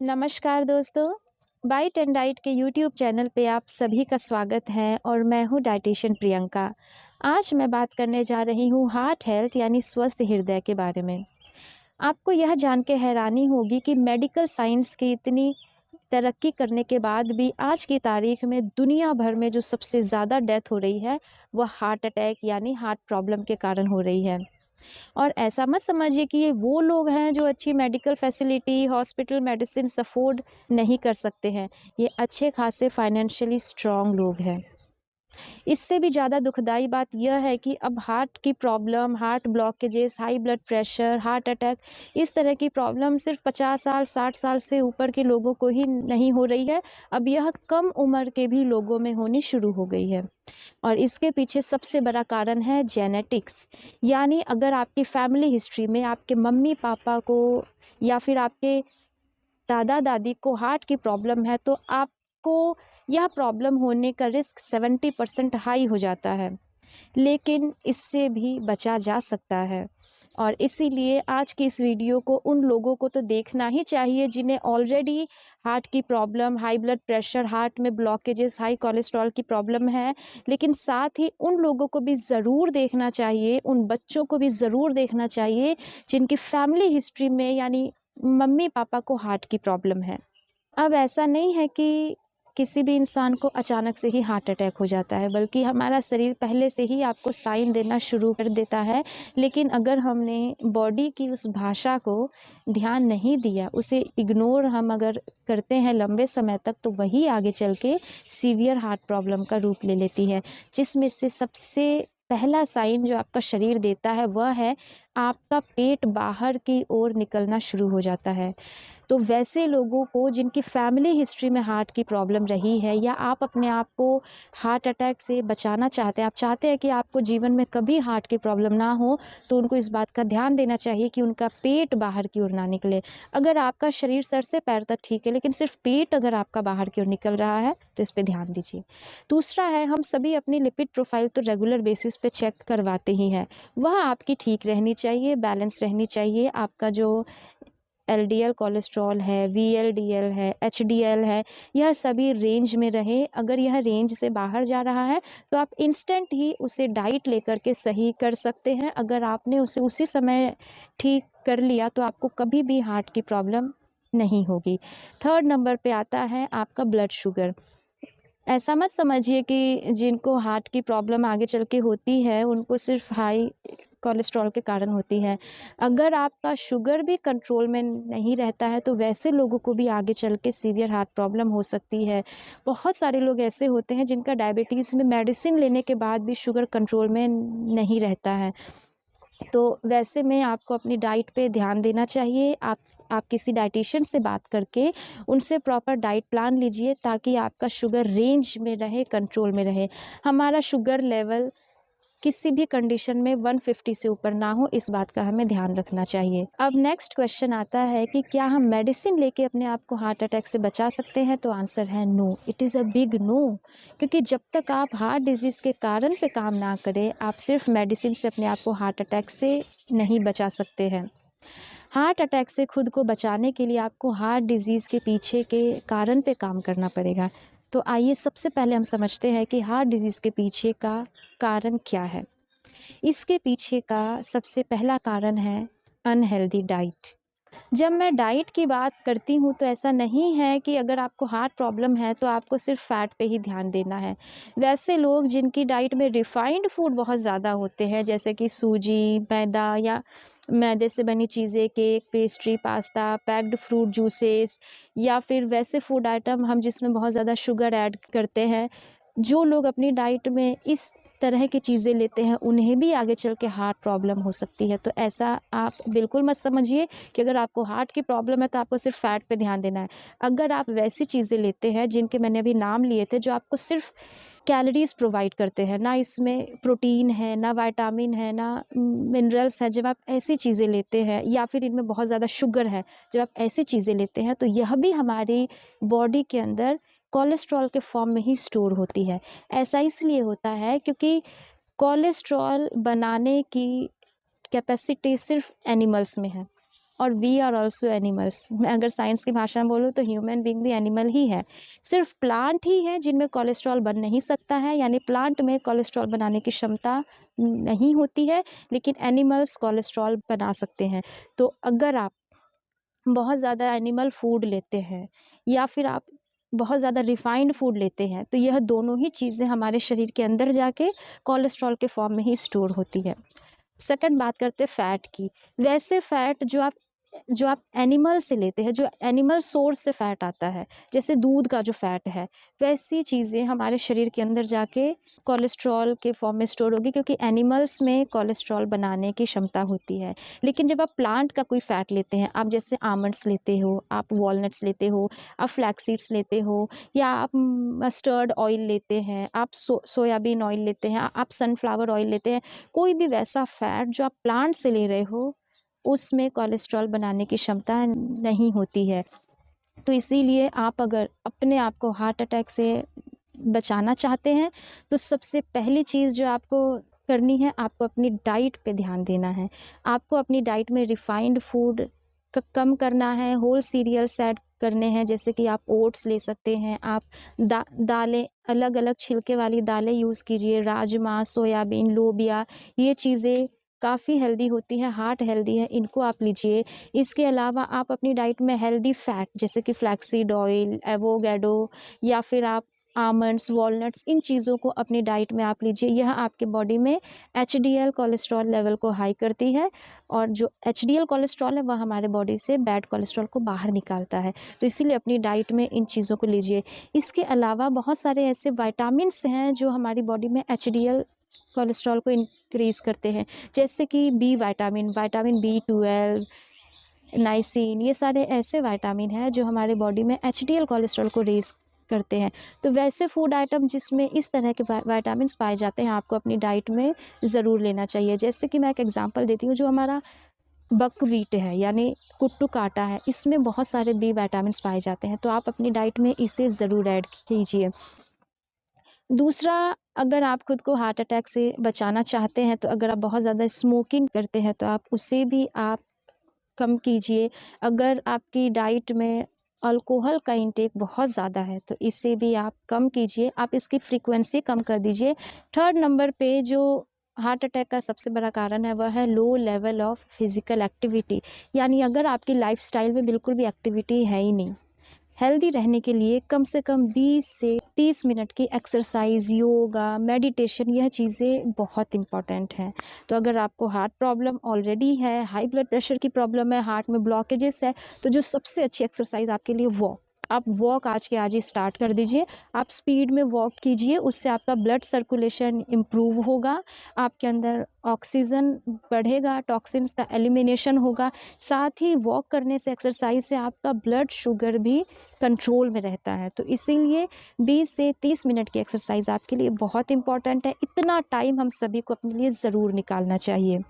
नमस्कार दोस्तों, bite and diet के यूट्यूब चैनल पे आप सभी का स्वागत है और मैं हूँ डाइटिशियन प्रियंका। आज मैं बात करने जा रही हूँ हार्ट हेल्थ यानी स्वस्थ हृदय के बारे में। आपको यह जान के हैरानी होगी कि मेडिकल साइंस की इतनी तरक्की करने के बाद भी आज की तारीख में दुनिया भर में जो सबसे ज़्यादा डेथ हो रही है, वह हार्ट अटैक यानी हार्ट प्रॉब्लम के कारण हो रही है। और ऐसा मत समझिए कि ये वो लोग हैं जो अच्छी medical facility, hospital medicines afford नहीं कर सकते हैं। ये अच्छे खासे फाइनेंशियली स्ट्रॉन्ग लोग हैं। इससे भी ज़्यादा दुखदाई बात यह है कि अब हार्ट की problem, heart blockages, high blood pressure, heart attack इस तरह की प्रॉब्लम सिर्फ 50 साल, 60 साल से ऊपर के लोगों को ही नहीं हो रही है। अब यह कम उम्र के भी लोगों में होनी शुरू हो गई है। और इसके पीछे सबसे बड़ा कारण है जेनेटिक्स। यानी अगर आपकी फैमिली हिस्ट्री में आपके मम्मी-पापा को या फिर आपके दादा-दादी को हार्ट की प्रॉब्लम है, तो आपको यह प्रॉब्लम होने का रिस्क 70% हाई हो जाता है। लेकिन इससे भी बचा जा सकता है और इसीलिए आज की इस वीडियो को उन लोगों को तो देखना ही चाहिए जिन्हें ऑलरेडी हार्ट की problem, high blood pressure, heart में ब्लॉकेजेस, हाई कोलेस्ट्रॉल की प्रॉब्लम है। लेकिन साथ ही उन लोगों को भी ज़रूर देखना चाहिए, उन बच्चों को भी ज़रूर देखना चाहिए जिनकी फैमिली हिस्ट्री में यानी मम्मी-पापा को हार्ट की प्रॉब्लम है। अब ऐसा नहीं है कि किसी भी इंसान को अचानक से ही हार्ट अटैक हो जाता है, बल्कि हमारा शरीर पहले से ही आपको साइन देना शुरू कर देता है। लेकिन अगर हमने बॉडी की उस भाषा को ध्यान नहीं दिया, उसे इग्नोर हम अगर करते हैं लंबे समय तक, तो वही आगे चल के सीवियर हार्ट प्रॉब्लम का रूप ले लेती है। जिसमें से सबसे पहला साइन जो आपका शरीर देता है, वह है आपका पेट बाहर की ओर निकलना शुरू हो जाता है। तो वैसे लोगों को जिनकी फैमिली हिस्ट्री में हार्ट की प्रॉब्लम रही है या आप अपने आप को हार्ट अटैक से बचाना चाहते हैं, आप चाहते हैं कि आपको जीवन में कभी हार्ट की प्रॉब्लम ना हो, तो उनको इस बात का ध्यान देना चाहिए कि उनका पेट बाहर की ओर ना निकले। अगर आपका शरीर सर से पैर तक ठीक है, लेकिन सिर्फ पेट अगर आपका बाहर की ओर निकल रहा है, तो इस पे ध्यान दीजिए। दूसरा है, हम सभी अपनी लिपिड प्रोफाइल तो रेगुलर बेसिस पे चेक करवाते ही हैं। वह आपकी ठीक रहनी चाहिए, बैलेंस रहनी चाहिए। आपका जो एलडीएल कोलेस्ट्रॉल है, वीएलडीएल है, एचडीएल है, यह सभी रेंज में रहे। अगर यह रेंज से बाहर जा रहा है, तो आप इंस्टेंट ही उसे डाइट लेकर के सही कर सकते हैं। अगर आपने उसे उसी समय ठीक कर लिया, तो आपको कभी भी हार्ट की प्रॉब्लम नहीं होगी। थर्ड नंबर पे आता है आपका ब्लड शुगर। ऐसा मत समझिए कि जिनको हार्ट की प्रॉब्लम आगे चल के होती है, उनको सिर्फ हाई कोलेस्ट्रॉल के कारण होती है। अगर आपका शुगर भी कंट्रोल में नहीं रहता है, तो वैसे लोगों को भी आगे चल के सीवियर हार्ट प्रॉब्लम हो सकती है। बहुत सारे लोग ऐसे होते हैं जिनका डायबिटीज़ में मेडिसिन लेने के बाद भी शुगर कंट्रोल में नहीं रहता है। तो वैसे में आपको अपनी डाइट पे ध्यान देना चाहिए। आप किसी डाइटिशियन से बात करके उनसे प्रॉपर डाइट प्लान लीजिए, ताकि आपका शुगर रेंज में रहे, कंट्रोल में रहे। हमारा शुगर लेवल किसी भी कंडीशन में 150 से ऊपर ना हो, इस बात का हमें ध्यान रखना चाहिए। अब नेक्स्ट क्वेश्चन आता है कि क्या हम मेडिसिन लेके अपने आप को हार्ट अटैक से बचा सकते हैं? तो आंसर है no, it is a big no. क्योंकि जब तक आप हार्ट डिजीज़ के कारण पे काम ना करें, आप सिर्फ मेडिसिन से अपने आप को हार्ट अटैक से नहीं बचा सकते हैं। हार्ट अटैक से खुद को बचाने के लिए आपको हार्ट डिजीज़ के पीछे के कारण पे काम करना पड़ेगा। तो आइए सबसे पहले हम समझते हैं कि हार्ट डिजीज़ के पीछे का कारण क्या है। इसके पीछे का सबसे पहला कारण है अनहेल्दी डाइट। जब मैं डाइट की बात करती हूँ, तो ऐसा नहीं है कि अगर आपको हार्ट प्रॉब्लम है तो आपको सिर्फ फ़ैट पे ही ध्यान देना है। वैसे लोग जिनकी डाइट में रिफ़ाइंड फूड बहुत ज़्यादा होते हैं, जैसे कि सूजी, मैदा या मैदे से बनी चीज़ें, cake, pastry, pasta, packed fruit juices या फिर वैसे फूड आइटम हम जिसमें बहुत ज़्यादा शुगर ऐड करते हैं, जो लोग अपनी डाइट में इस तरह की चीज़ें लेते हैं, उन्हें भी आगे चल के हार्ट प्रॉब्लम हो सकती है। तो ऐसा आप बिल्कुल मत समझिए कि अगर आपको हार्ट की प्रॉब्लम है तो आपको सिर्फ फ़ैट पे ध्यान देना है। अगर आप वैसी चीज़ें लेते हैं जिनके मैंने अभी नाम लिए थे, जो आपको सिर्फ कैलोरीज़ प्रोवाइड करते हैं, ना इसमें प्रोटीन है, ना विटामिन है, ना मिनरल्स है, जब आप ऐसी चीज़ें लेते हैं या फिर इनमें बहुत ज़्यादा शुगर है, जब आप ऐसी चीज़ें लेते हैं, तो यह भी हमारी बॉडी के अंदर कोलेस्ट्रॉल के फॉर्म में ही स्टोर होती है। ऐसा इसलिए होता है क्योंकि कोलेस्ट्रॉल बनाने की कैपेसिटी सिर्फ एनिमल्स में है। और वी आर ऑल्सो एनिमल्स। मैं अगर साइंस की भाषा में बोलूँ तो ह्यूमन बीइंग भी एनिमल ही है। सिर्फ प्लांट ही है जिनमें कोलेस्ट्रॉल बन नहीं सकता है, यानी प्लांट में कोलेस्ट्रॉल बनाने की क्षमता नहीं होती है, लेकिन एनिमल्स कोलेस्ट्रॉल बना सकते हैं। तो अगर आप बहुत ज़्यादा एनिमल फूड लेते हैं या फिर आप बहुत ज़्यादा रिफाइंड फूड लेते हैं, तो यह दोनों ही चीज़ें हमारे शरीर के अंदर जाके कोलेस्ट्रॉल के फॉर्म में ही स्टोर होती है। सेकंड बात करते हैं फ़ैट की। वैसे फ़ैट जो आप एनिमल से लेते हैं, जो एनिमल सोर्स से फ़ैट आता है, जैसे दूध का जो फ़ैट है, वैसी चीज़ें हमारे शरीर के अंदर जाके कोलेस्ट्रॉल के फॉर्म में स्टोर होगी, क्योंकि एनिमल्स में कोलेस्ट्रॉल बनाने की क्षमता होती है। लेकिन जब आप प्लांट का कोई फ़ैट लेते हैं, आप जैसे आमंड्स लेते हो, आप वॉलनट्स लेते हो, आप फ्लैक्स सीड्स लेते हो, या आप मस्टर्ड ऑयल लेते हैं, आप सोयाबीन ऑयल लेते हैं, आप सनफ्लावर ऑयल लेते हैं, कोई भी वैसा फ़ैट जो आप प्लांट से ले रहे हो, उसमें कोलेस्ट्रॉल बनाने की क्षमता नहीं होती है। तो इसीलिए आप अगर अपने आप को हार्ट अटैक से बचाना चाहते हैं, तो सबसे पहली चीज़ जो आपको करनी है, आपको अपनी डाइट पे ध्यान देना है। आपको अपनी डाइट में रिफाइंड फूड कम करना है, होल सीरियल्स ऐड करने हैं, जैसे कि आप ओट्स ले सकते हैं, आप दालें अलग-अलग छिलके वाली दालें यूज़ कीजिए, राजमा, सोयाबीन, लोबिया, ये चीज़ें काफ़ी हेल्दी होती है, हार्ट हेल्दी है, इनको आप लीजिए। इसके अलावा आप अपनी डाइट में हेल्दी फ़ैट जैसे कि फ्लैक्सीड ऑयल, एवोकाडो, या फिर आप आमंड्स, वॉलनट्स, इन चीज़ों को अपनी डाइट में आप लीजिए। यह आपके बॉडी में एचडीएल कोलेस्ट्रॉल लेवल को हाई करती है, और जो एचडीएल कोलेस्ट्रॉल है वह हमारे बॉडी से बैड कोलेस्ट्रॉल को बाहर निकालता है। तो इसीलिए अपनी डाइट में इन चीज़ों को लीजिए। इसके अलावा बहुत सारे ऐसे विटामिन्स हैं जो हमारी बॉडी में एचडीएल कोलेस्ट्रॉल को इंक्रीज़ करते हैं, जैसे कि विटामिन बी12, नाइसिन, ये सारे ऐसे विटामिन हैं जो हमारे बॉडी में एचडीएल कोलेस्ट्रॉल को रेज़ करते हैं। तो वैसे फूड आइटम जिसमें इस तरह के विटामिन्स पाए जाते हैं, आपको अपनी डाइट में ज़रूर लेना चाहिए। जैसे कि मैं एक एग्जांपल देती हूँ, जो हमारा बकव्हीट है यानी कुट्टू का आटा है, इसमें बहुत सारे बी विटामिन्स पाए जाते हैं, तो आप अपनी डाइट में इसे ज़रूर ऐड कीजिए। दूसरा, अगर आप खुद को हार्ट अटैक से बचाना चाहते हैं, तो अगर आप बहुत ज़्यादा स्मोकिंग करते हैं, तो आप उसे भी आप कम कीजिए। अगर आपकी डाइट में अल्कोहल का इंटेक बहुत ज़्यादा है, तो इसे भी आप कम कीजिए, आप इसकी फ्रीक्वेंसी कम कर दीजिए। थर्ड नंबर पे जो हार्ट अटैक का सबसे बड़ा कारण है, वह है low level of physical activity, यानी अगर आपकी लाइफ़स्टाइल में बिल्कुल भी एक्टिविटी है ही नहीं। हेल्दी रहने के लिए कम से कम 20 से 30 मिनट की एक्सरसाइज, योगा, मेडिटेशन, यह चीज़ें बहुत इम्पॉर्टेंट हैं। तो अगर आपको हार्ट प्रॉब्लम ऑलरेडी है, हाई ब्लड प्रेशर की प्रॉब्लम है, हार्ट में ब्लॉकेजेस है, तो जो सबसे अच्छी एक्सरसाइज आपके लिए वॉक, आप वॉक आज के आज ही स्टार्ट कर दीजिए। आप स्पीड में वॉक कीजिए, उससे आपका ब्लड सर्कुलेशन इम्प्रूव होगा, आपके अंदर ऑक्सीजन बढ़ेगा, टॉक्सिन्स का एलिमिनेशन होगा। साथ ही वॉक करने से, एक्सरसाइज से आपका ब्लड शुगर भी कंट्रोल में रहता है। तो इसीलिए 20 से 30 मिनट की एक्सरसाइज आपके लिए बहुत इम्पॉर्टेंट है। इतना टाइम हम सभी को अपने लिए ज़रूर निकालना चाहिए।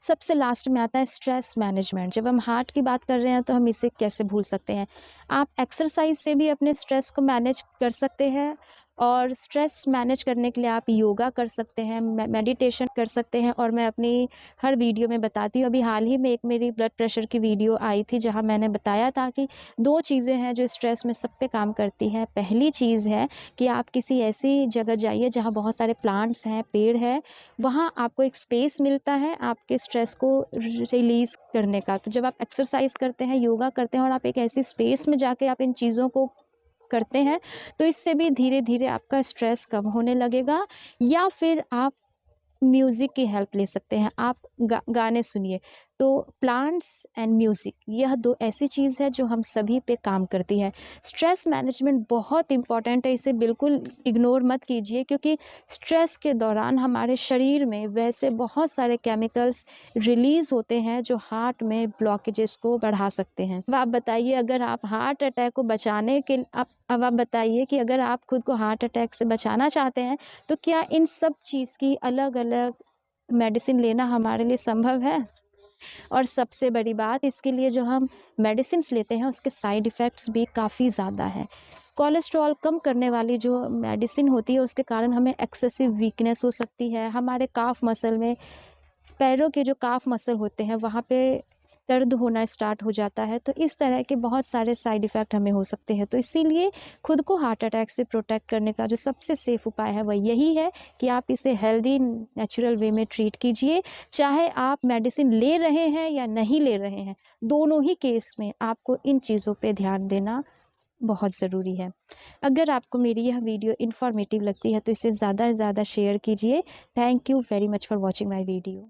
सबसे लास्ट में आता है स्ट्रेस मैनेजमेंट। जब हम हार्ट की बात कर रहे हैं, तो हम इसे कैसे भूल सकते हैं। आप एक्सरसाइज से भी अपने स्ट्रेस को मैनेज कर सकते हैं, और स्ट्रेस मैनेज करने के लिए आप योगा कर सकते हैं, मेडिटेशन कर सकते हैं। और मैं अपनी हर वीडियो में बताती हूँ, अभी हाल ही में एक मेरी ब्लड प्रेशर की वीडियो आई थी, जहाँ मैंने बताया था कि 2 चीज़ें हैं जो स्ट्रेस में सब पे काम करती हैं। पहली चीज़ है कि आप किसी ऐसी जगह जाइए जहाँ बहुत सारे प्लांट्स हैं, पेड़ है, वहाँ आपको एक स्पेस मिलता है आपके स्ट्रेस को रिलीज़ करने का। तो जब आप एक्सरसाइज करते हैं, योगा करते हैं, और आप एक ऐसी स्पेस में जाके आप इन चीज़ों को करते हैं, तो इससे भी धीरे-धीरे आपका स्ट्रेस कम होने लगेगा। या फिर आप म्यूज़िक की हेल्प ले सकते हैं, आप गाने सुनिए। तो प्लांट्स एंड म्यूज़िक, यह 2 ऐसी चीज़ है जो हम सभी पे काम करती है। स्ट्रेस मैनेजमेंट बहुत इम्पॉर्टेंट है, इसे बिल्कुल इग्नोर मत कीजिए, क्योंकि स्ट्रेस के दौरान हमारे शरीर में वैसे बहुत सारे केमिकल्स रिलीज़ होते हैं जो हार्ट में ब्लॉकेजेस को बढ़ा सकते हैं। अब आप बताइए, अगर आप हार्ट अटैक को बचाने के अब आप बताइए कि अगर आप खुद को हार्ट अटैक से बचाना चाहते हैं, तो क्या इन सब चीज़ की अलग-अलग मेडिसिन लेना हमारे लिए संभव है? और सबसे बड़ी बात, इसके लिए जो हम मेडिसिन्स लेते हैं, उसके साइड इफ़ेक्ट्स भी काफ़ी ज़्यादा हैं। कोलेस्ट्रॉल कम करने वाली जो मेडिसिन होती है, उसके कारण हमें एक्सेसिव वीकनेस हो सकती है। हमारे काफ मसल में, पैरों के जो काफ मसल होते हैं, वहाँ पे दर्द होना स्टार्ट हो जाता है। तो इस तरह के बहुत सारे साइड इफ़ेक्ट हमें हो सकते हैं। तो इसीलिए खुद को हार्ट अटैक से प्रोटेक्ट करने का जो सबसे सेफ़ उपाय है वह यही है कि आप इसे हेल्दी नेचुरल वे में ट्रीट कीजिए। चाहे आप मेडिसिन ले रहे हैं या नहीं ले रहे हैं, दोनों ही केस में आपको इन चीज़ों पे ध्यान देना बहुत ज़रूरी है। अगर आपको मेरी यह वीडियो इन्फॉर्मेटिव लगती है तो इसे ज़्यादा से ज़्यादा शेयर कीजिए। Thank you very much for watching my video.